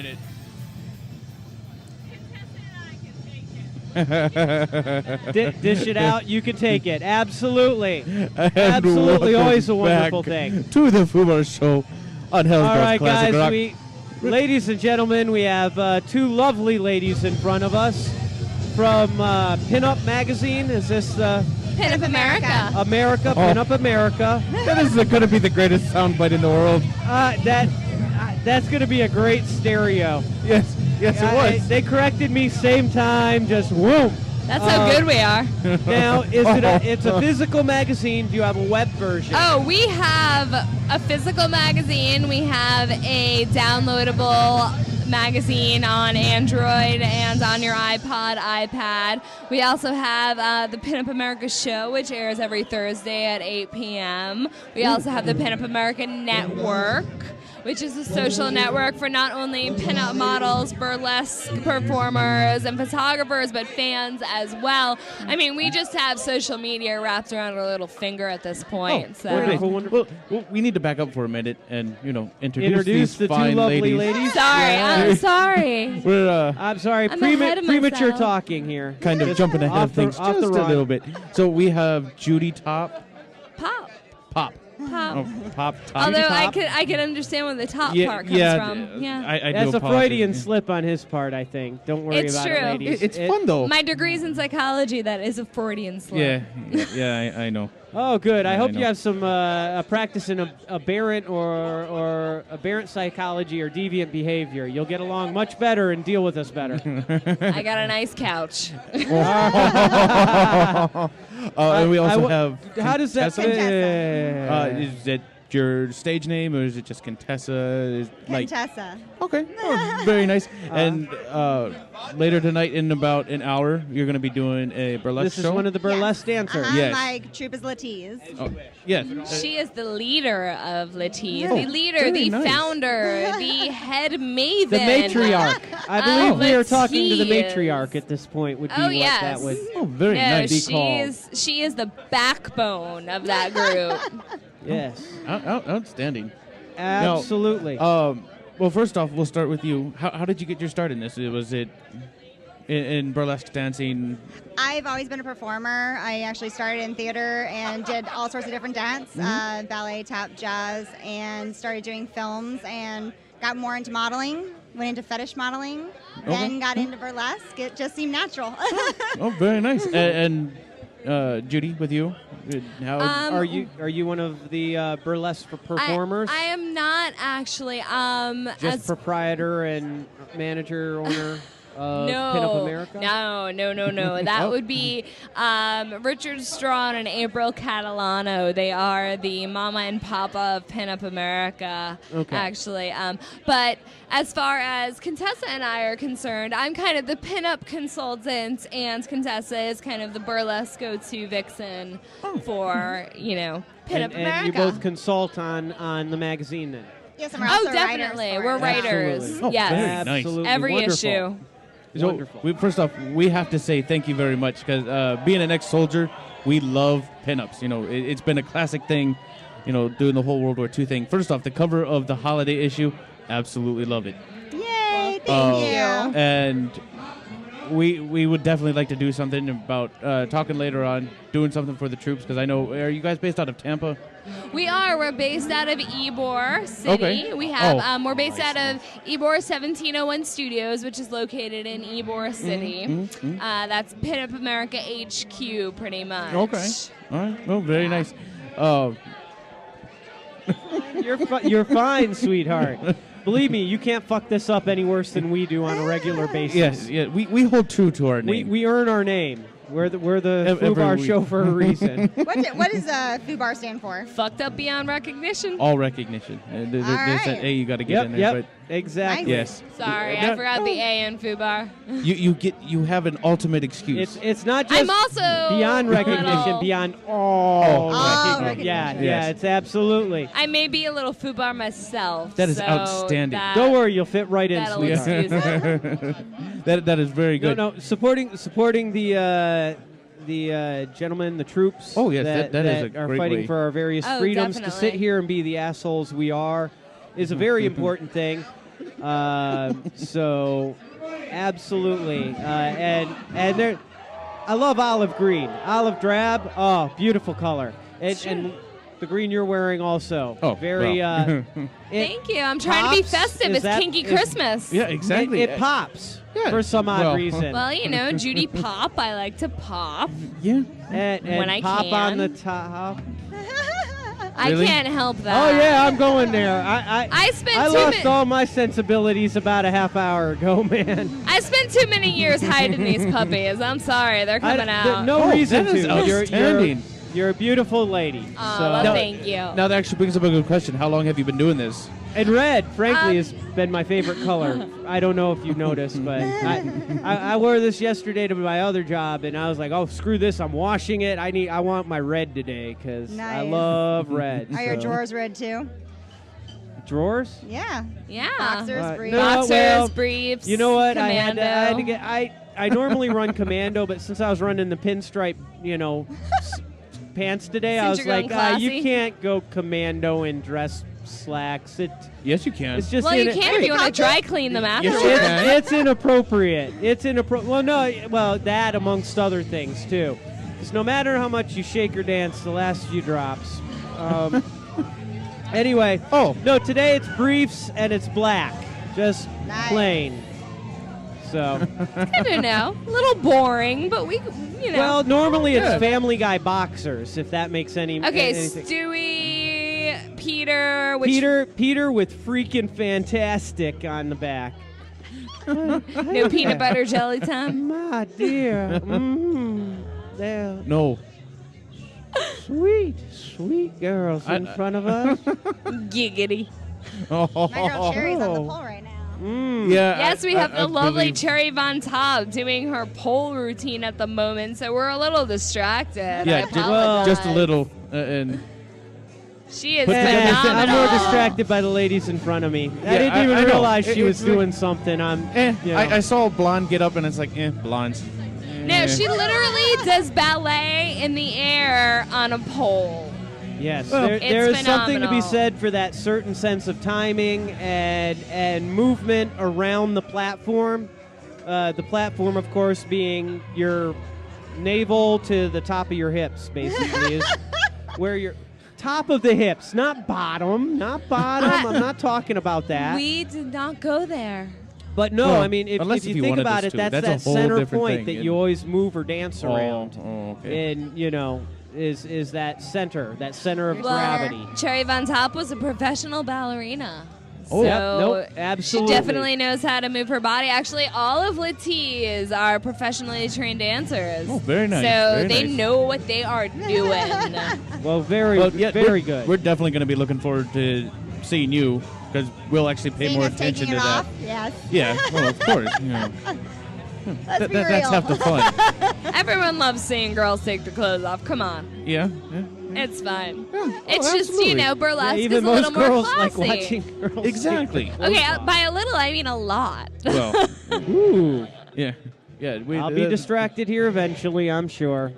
minute. Dish it out. You can take it. Absolutely. And Absolutely. Always a wonderful back thing. to the FUBAR Show on Hell's All right, Classic guys. Rock. Ladies and gentlemen, we have two lovely ladies in front of us from PinUp Magazine. Is this PinUp America. America, PinUp America. That is going to be the greatest soundbite in the world. That's going to be a great stereo. Yes, it was. They corrected me same time, just whoom. That's how good we are. Now, it's a physical magazine. Do you have a web version? Oh, we have a physical magazine. We have a downloadable magazine on Android and on your iPod, iPad. We also have the PinUp America show, which airs every Thursday at 8 p.m. We also have the PinUp America Network, which is a social network for not only pinup models, burlesque performers, and photographers, but fans as well. I mean, we just have social media wrapped around our little finger at this point. Wonderful. Well, we need to back up for a minute and, introduce these the fine two lovely ladies. Sorry, I'm sorry. I'm sorry. I'm ahead of Premature myself. talking here. Kind of jumping ahead of things just a little bit. So we have Judy Pop. Pop. Pop. Although I can understand where the top part comes from. Yeah, I that's do a Freudian slip on his part, I think. Don't worry It's about true. it, ladies. It's fun though. My degree's in psychology. That is a Freudian slip. Yeah, I know. Oh, good. I hope know. you have some practice in aberrant or aberrant psychology or deviant behavior. You'll get along much better and deal with us better. I got a nice couch. And we also have. How does that? Is it your stage name or is it just Contessa? Contessa. Okay. Oh, very nice. And later tonight, in about an hour, you're going to be doing a burlesque show. This is one of the burlesque dancers. Yes. My troupe is Latisse. Oh, yes. She is the leader of Latisse. Oh, the leader, very the nice. founder, the head maven. The matriarch. I believe we are talking to the Latisse. matriarch at this point. Would be Oh, what yes. that would. Oh, very nice. She is the backbone of that group. Yes. Outstanding. Absolutely. Well, first off, we'll start with you. How did you get your start in this? Was it in burlesque dancing? I've always been a performer. I actually started in theater and did all sorts of different dance, ballet, tap, jazz, and started doing films and got more into modeling, went into fetish modeling, then got into burlesque. It just seemed natural. Oh, very nice. And Judy, with you? How are you one of the burlesque performers? I am not actually. Just as proprietor and manager, owner of PinUp America? No. That would be Richard Strawn and April Catalano. They are the mama and papa of PinUp America, actually. But as far as Contessa and I are concerned, I'm kind of the pinup consultant, and Contessa is kind of the burlesque go-to vixen for, PinUp America. And you both consult on the magazine then? Yes, and we're also definitely. writers for We're it. writers. Absolutely. Yes. very nice. Absolutely. Every Wonderful. issue. So Wonderful. First off, we have to say thank you very much because being an ex-soldier, we love pinups. It's been a classic thing, doing the whole World War II thing. First off, the cover of the holiday issue, absolutely love it. Yay, thank you. And we would definitely like to do something about talking later on, doing something for the troops because I know, are you guys based out of Tampa? We are. We're based out of Ybor City. Okay. We have. We're based out of Ybor 1701 Studios, which is located in Ybor City. That's PinUp America HQ, pretty much. Okay. All right. Well, very nice. You're fine, sweetheart. Believe me, you can't fuck this up any worse than we do on a regular basis. Yes. We hold true to our name. We earn our name. We're the Every FUBAR week. Show for a reason. What does FUBAR stand for? Fucked up beyond recognition. All recognition. There's right. an A you got to get in there. Yep. But Exactly. yes. Sorry, I forgot the A in FUBAR. You have an ultimate excuse. It's not just I'm also beyond recognition, little- beyond all Oh, recognition. Yeah, recognition. yeah, it's absolutely. I may be a little FUBAR myself. That is so outstanding. Don't worry, you'll fit right in, That'll sweetheart. excuse it. that is very good. No, supporting the gentlemen, the troops. Oh, yes, that is a are great fighting way. for our various Oh, freedoms. To definitely. sit here and be the assholes we are is a very important thing. So, absolutely. And there, I love olive green. Olive drab, oh, beautiful color. And the green you're wearing also. Oh, very. well. Thank you. I'm trying to be pops? festive. Is It's that- Kinky is- Christmas. Yeah, exactly. It pops Yeah, for some odd well. reason. Well, you know, Judy Pop. I like to pop. Yeah. and when I pop can. on the top. Really? I can't help that. Oh yeah, I'm going there. I spent I too lost ma- all my sensibilities about a half hour ago, man. I spent too many years hiding these puppies. I'm sorry. They're coming out. No Oh, reason that is to. outstanding. You're a beautiful lady. Oh, so. well, thank you. Now that actually brings up a good question. How long have you been doing this? And red, frankly, has been my favorite color. I don't know if you've noticed, but I wore this yesterday to my other job, and I was like, "Oh, screw this! I'm washing it. I want my red today because I Nice. love red." Are your so. drawers red too? Drawers? Yeah. Yeah. Boxers, briefs. no. Boxers, well, briefs. You know what? Commando. I had to get. I normally run commando, but since I was running the pinstripe, pants today, I Since was you're going like, classy? you can't go commando in dress slacks. Yes, you can. It's just Well, you in- can if you want to dry clean them Yes, afterwards. you can. It's inappropriate. It's inappropriate. Well, no, that amongst other things too. Because no matter how much you shake or dance, the last few drops. Anyway, no, today it's briefs and it's black, just Nice. plain. So, I don't know. A little boring, but we, you know. well, normally it's Yeah. Family Guy boxers, if that makes any. Okay, anything. Stewie, Peter, which Peter with freaking fantastic on the back. no peanut butter jelly time. My dear. There. No. Sweet girls in front of us. Giggity. My girl Cherry's on the pole right now. Yeah. Yes, we have the lovely believe- Cherry Von Taub doing her pole routine at the moment, so we're a little distracted. I Yeah, apologize. just a little. And She is Put together I'm phenomenal. more distracted by the ladies in front of me. I Yeah, didn't I even know. realize she It- was it's like- doing something. I saw a blonde get up, and it's like, blondes. No, she literally does ballet in the air on a pole. Yes, Well, there is something to be phenomenal. said for that certain sense of timing and movement around the platform. The platform, of course, being your navel to the top of your hips, basically, is where your top of the hips, not bottom, not bottom. I'm not talking about that. We did not go there. But no, Well, I mean, if unless you if you think wanted about us it, to. that's That's that a whole center different point thing, that and- you always move or dance around. Oh, okay. And, is that center of Well, gravity. Cherry Von Taub was a professional ballerina. Oh. So Yep, nope, absolutely. She definitely knows how to move her body. Actually, all of Latties are professionally trained dancers. Oh, very nice, So very they nice. know what they are doing. Well, very yeah, very good. We're definitely going to be looking forward to seeing you because we'll actually pay Seeing more us attention taking to it that. off? Yes. Yeah, well, of course. Let's be That's real. half the fun. Everyone loves seeing girls take their clothes off. Come on. Yeah. It's fine. Oh, It's just, absolutely. burlesque even is a most little more girls classy. like watching girls. Exactly. Okay, by a little, I mean a lot. Well, Ooh, yeah. Yeah. I'll be distracted here eventually, I'm sure.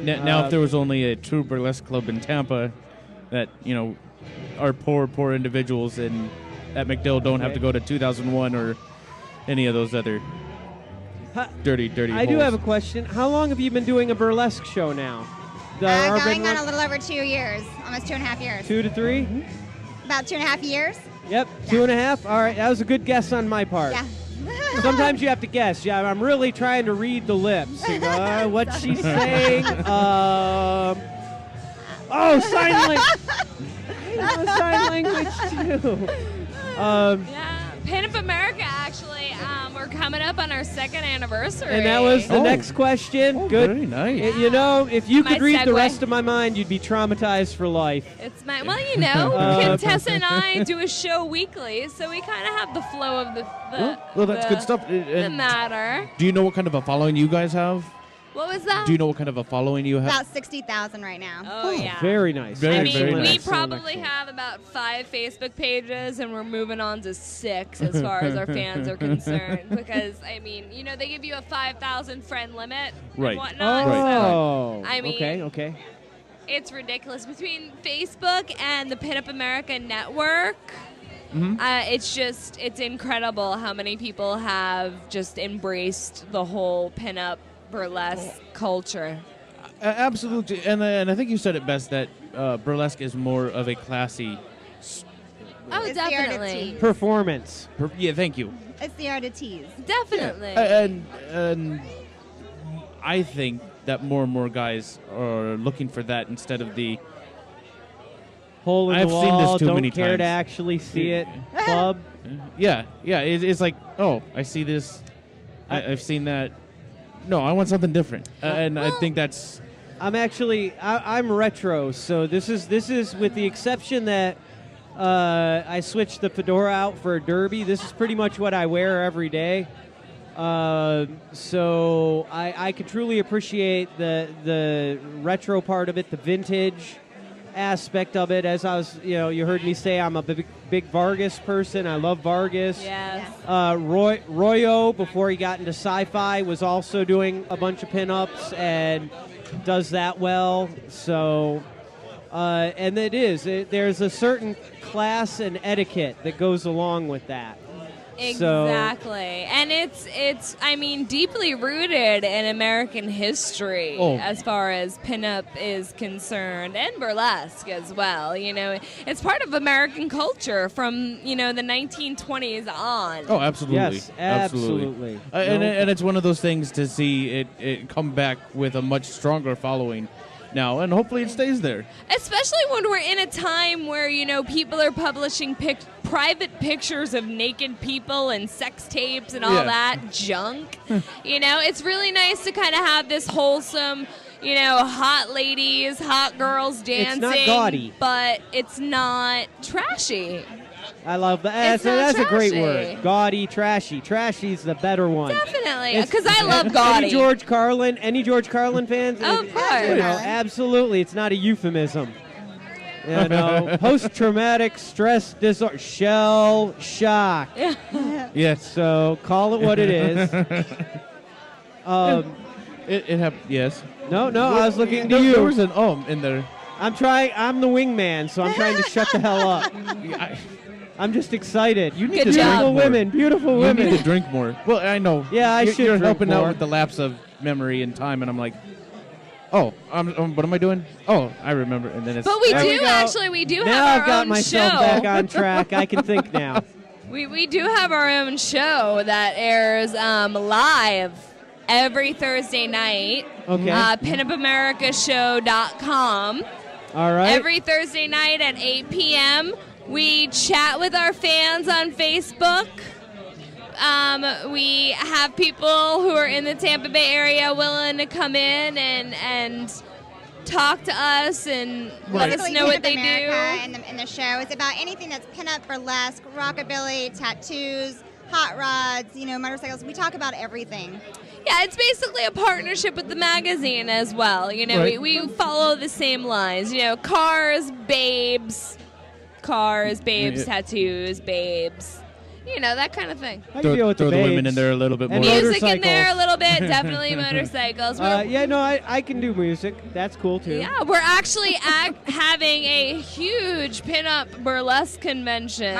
Now, if there was only a true burlesque club in Tampa that, are poor individuals and at McDill don't have to go to 2001 or any of those other dirty I do holes. have a question. How long have you been doing a burlesque show now? The urban Going on one? a little over 2 years, almost 2.5 years. 2 to 3? About 2.5 years. Yep, 2.5. All right, that was a good guess on my part. Yeah. Sometimes you have to guess. Yeah, I'm really trying to read the lips. You go, what's she saying? Oh, sign language. I know sign language too. Yeah, PinUp America, actually. We're coming up on our 2nd anniversary. And that was the Oh. next question. Oh, Good. very nice. If you My could read the segue. rest of my mind, you'd be traumatized for life. It's my, Contessa and I do a show weekly, so we kind of have the flow of the Well, that's good stuff. the And matter. do you know what kind of a following you guys have? What was that? Do you know what kind of a following you have? About 60,000 right now. Oh, yeah. Very nice. Very, I mean, very we nice. probably Excellent. have about 5 Facebook pages, and we're moving on to 6 as far as our fans are concerned. Because, they give you a 5,000 friend limit Right. and whatnot. Oh, So, I mean, okay. it's ridiculous. Between Facebook and the PinUp America network, It's incredible how many people have just embraced the whole pinup burlesque culture. Absolutely, and I think you said it best that burlesque is more of a classy. Oh, It's the art of definitely. tease. Performance. Yeah, thank you. It's the art of tease. Definitely. And I think that more and more guys are looking for that instead of the Hole in I've the seen wall, this too don't many care to times. actually see it club. yeah. It's like, oh, I see this, I've seen that. No, I want something different, and I think that's. I'm retro, so this is with the exception that I switched the fedora out for a derby. This is pretty much what I wear every day. So I can truly appreciate the retro part of it, the vintage aspect of it. As I was, you heard me say, I'm a big Vargas person. I love Vargas. Yes. Royo, before he got into sci-fi, was also doing a bunch of pinups and does that well. So, and there's a certain class and etiquette that goes along with that. Exactly. And it's I mean, deeply rooted in American history as far as pinup is concerned, and burlesque as well. It's part of American culture from, the 1920s on. Oh, absolutely. Yes, absolutely. And it's one of those things to see it come back with a much stronger following now, and hopefully it stays there. Especially when we're in a time where, people are publishing private pictures of naked people and sex tapes and all that junk. It's really nice to kind of have this wholesome, hot ladies, hot girls dancing. It's not gaudy. But it's not trashy. I love that. That's a great word. Gaudy, trashy. Trashy's the better one. Definitely, because I love gaudy. Any George Carlin fans? Oh, of course. Absolutely. It's not a euphemism. Post-traumatic stress disorder, shell shock. Yes. So call it what it is. It happened. Yes. No, I was looking to you. There was an in there. I'm the wingman, so I'm trying to shut the hell up. I'm just excited. You need Good to job. Beautiful You women. need to drink more. Well, I know. Yeah, I should You're drink helping more. out with the lapse of memory and time, and I'm like, oh, what am I doing? Oh, I remember. And then it's. But we There we do now have I've our got own myself show. back on track. I can think now. We do have our own show that airs live every Thursday night. Okay. PinUpAmericaShow.com. All right. Every Thursday night at 8 p.m. We chat with our fans on Facebook. We have people who are in the Tampa Bay area willing to come in and talk to us and let us know what they do. And the show is about anything that's pinup, burlesque, rockabilly, tattoos, hot rods, motorcycles. We talk about everything. Yeah, it's basically a partnership with the magazine as well. Right. We follow the same lines. Cars, babes, tattoos, babes. That kind of thing. How you deal with throw the women babes? in there a little bit more. And Music in motorcycles. there a little bit, definitely motorcycles. I can do music. That's cool too. Yeah, we're actually having a huge pinup burlesque convention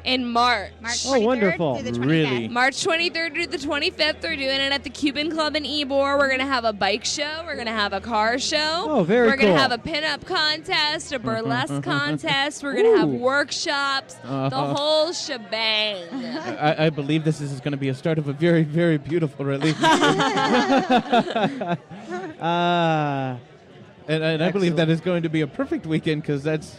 in March. March 23rd Oh, wonderful. through the 25th. Really? March 23rd through the 25th. They're doing it at the Cuban Club in Ybor. We're going to have a bike show. We're going to have a car show. Oh, very We're going cool. to have a pinup contest, a burlesque contest. We're going to have workshops, the whole shebang. I believe this is going to be a start of a very, very beautiful release. And I believe that is going to be a perfect weekend because that's,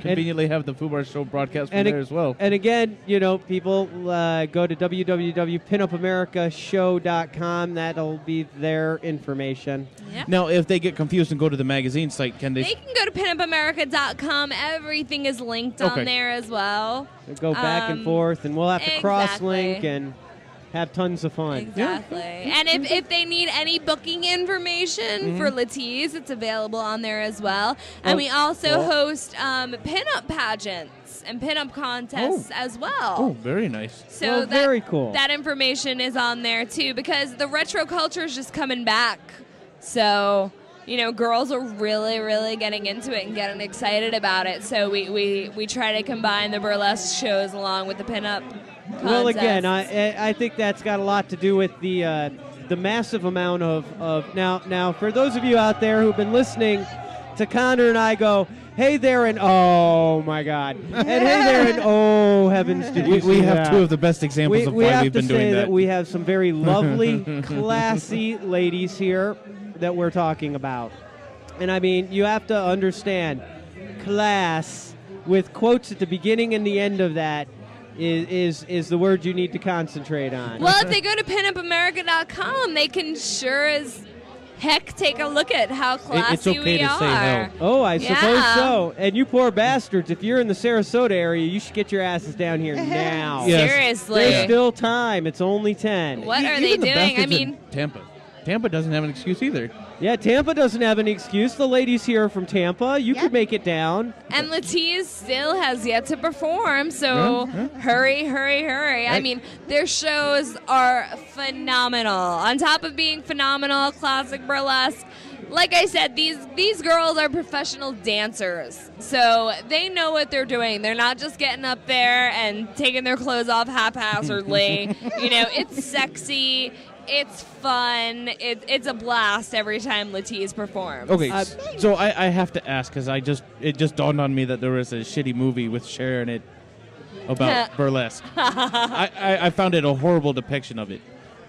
conveniently have the FUBAR Show broadcast from there as well. And again, people go to www.pinupamericashow.com. That'll be their information. Yeah. Now, if they get confused and go to the magazine site, can They can go to pinupamerica.com. Everything is linked on there as well. Go back and forth, and we'll have to cross-link exactly. and have tons of fun. Exactly. And if they need any booking information for Latisse, it's available on there as well. And we also host pinup pageants and pinup contests as well. Oh, very nice. So very cool. That information is on there too because the retro culture is just coming back. So, girls are really, really getting into it and getting excited about it. So we try to combine the burlesque shows along with the pinup contests. Well, again, I think that's got a lot to do with the massive amount of now. For those of you out there who've been listening to Connor and I go, hey there, and oh my God, and hey there, and oh heavens, did you see We have that? two of the best examples of why we've been doing We have to say that. that we have some very lovely, classy ladies here that we're talking about. And I mean, you have to understand, class, with quotes at the beginning and the end of that, is the word you need to concentrate on. Well, if they go to PinUpAmerica.com, they can sure as heck take a look at how classy It's okay we to are. say hell. Oh, I suppose Yeah. so. And you poor bastards, if you're in the Sarasota area, you should get your asses down here now. Yes. Seriously. There's still time. It's only 10. What are Even they the doing? I bastards mean, in Tampa doesn't have an excuse either. Yeah, Tampa doesn't have any excuse. The ladies here are from Tampa. You could make it down. and Latisse still has yet to perform, so hurry. I mean, their shows are phenomenal. On top of being phenomenal, classic burlesque, like I said, these girls are professional dancers, so they know what they're doing. They're not just getting up there and taking their clothes off haphazardly. It's sexy. It's fun. It's a blast every time Latisse performs. Okay, so I have to ask because it just dawned on me that there was a shitty movie with Cher in it about burlesque. I found it a horrible depiction of it.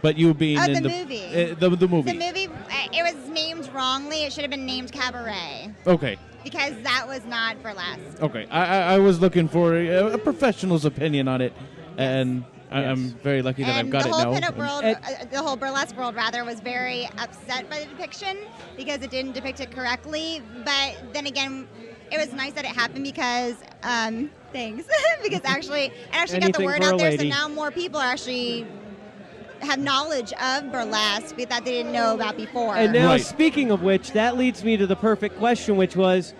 But you being Oh, in the movie. movie. The movie. The movie, it was named wrongly. It should have been named Cabaret Okay. because that was not burlesque. Okay. I was looking for a professional's opinion on it, and I'm very lucky that I've And got the it whole now. pinup world, the whole burlesque world, rather, was very upset by the depiction because it didn't depict it correctly. But then again, it was nice that it happened because, thanks, because actually, it actually got the Anything word for a out there. So lady. now more people are actually have knowledge of burlesque that they didn't know about before. And now, Right. speaking of which, that leads me to the perfect question, which was,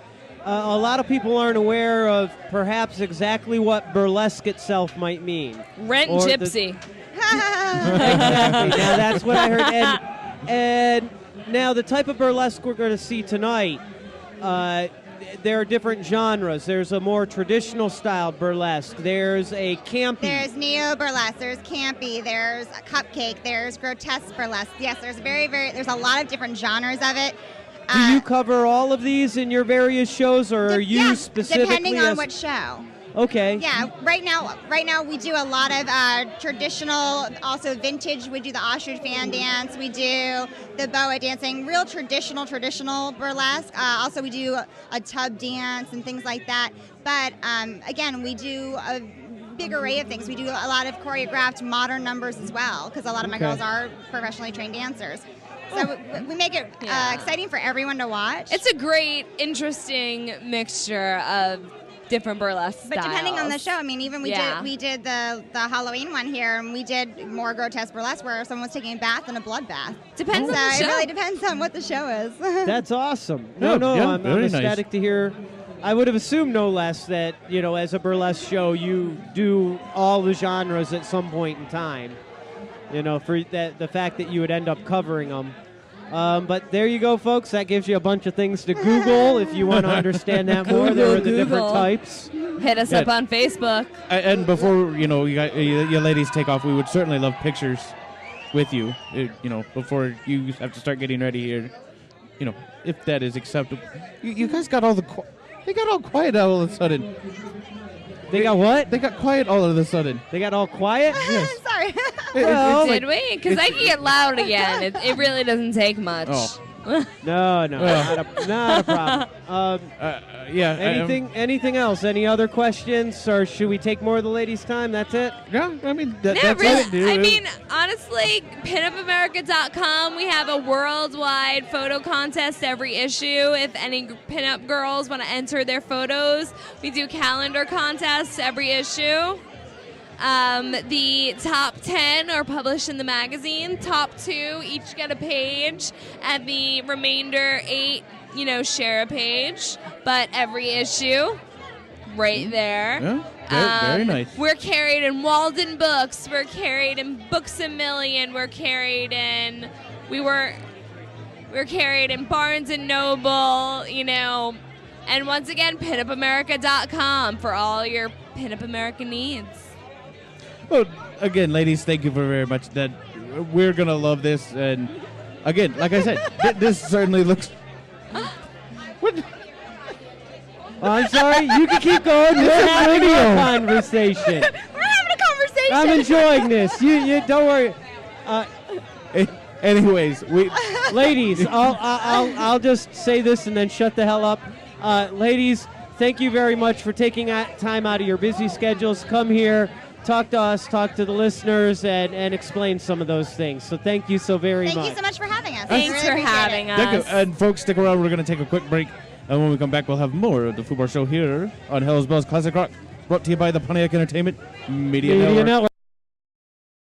a lot of people aren't aware of perhaps exactly what burlesque itself might mean. Rent Or the- gypsy. Exactly. Now that's what I heard. And now the type of burlesque we're going to see tonight, there are different genres. There's a more traditional style burlesque. There's a campy. There's neo burlesque, there's campy, there's a cupcake, there's grotesque burlesque. Yes, there's there's a lot of different genres of it. Do you cover all of these in your various shows, or are you yeah, specifically? depending on what show. Okay. Yeah, right now we do a lot of traditional, also vintage. We do the ostrich fan dance. We do the boa dancing, real traditional burlesque. Also, we do a tub dance and things like that. But again, we do a big array of things. We do a lot of choreographed modern numbers as well, because a lot of my girls are professionally trained dancers. So we make it exciting for everyone to watch. It's a great, interesting mixture of different burlesque But depending on the styles. show, I mean, even we did the Halloween one here, and we did more grotesque burlesque where someone was taking a bath in a bloodbath. Depends So on the it show. really depends on what the show is. That's awesome. Yeah, I'm very nice. ecstatic to hear. I would have assumed no less that, as a burlesque show, you do all the genres at some point in time. For the fact that you would end up covering them. But there you go, folks. That gives you a bunch of things to Google if you want to understand that more. There are the different Google. types. Hit us up on Facebook. And before you ladies take off, we would certainly love pictures with you. Before you have to start getting ready here. If that is acceptable. You guys got all they got all quiet all of a sudden. They got what? They got quiet all of a sudden. They got all quiet? Sorry. Well, Did we? Because I can get loud again. It really doesn't take much. Oh. No, not a problem. Yeah. Anything else? Any other questions, or should we take more of the ladies' time? That's it. Yeah, I mean No, that's really. it. I mean, honestly, PinUpAmerica.com. We have a worldwide photo contest every issue. If any pinup girls want to enter their photos, we do calendar contests every issue. The top 10 are published in the magazine. Top 2 each get a page, and the remainder 8, share a page. But every issue, right there. Yeah, very nice. We're carried in Walden Books. We're carried in Books A Million. We're carried in. We're carried in Barnes & Noble, you know. And once again, PinUpAmerica.com for all your PinUp America needs. Well, again, ladies, thank you very much. That we're going to love this. And again, like I said, this certainly looks... What? Oh, I'm sorry. You can keep going. We're having a conversation. We're having a conversation. I'm enjoying this. You don't worry. Anyways, ladies, I'll just say this and then shut the hell up. Ladies, thank you very much for taking time out of your busy schedules. Come here, talk to us, talk to the listeners, and explain some of those things. So thank you so very much. Thank you so much for having us. Thanks for having us. thank you. And folks, stick around. We're going to take a quick break. And when we come back, we'll have more of the FUBAR Show here on Hell's Bells Classic Rock, brought to you by the Pontiac Entertainment Media Network.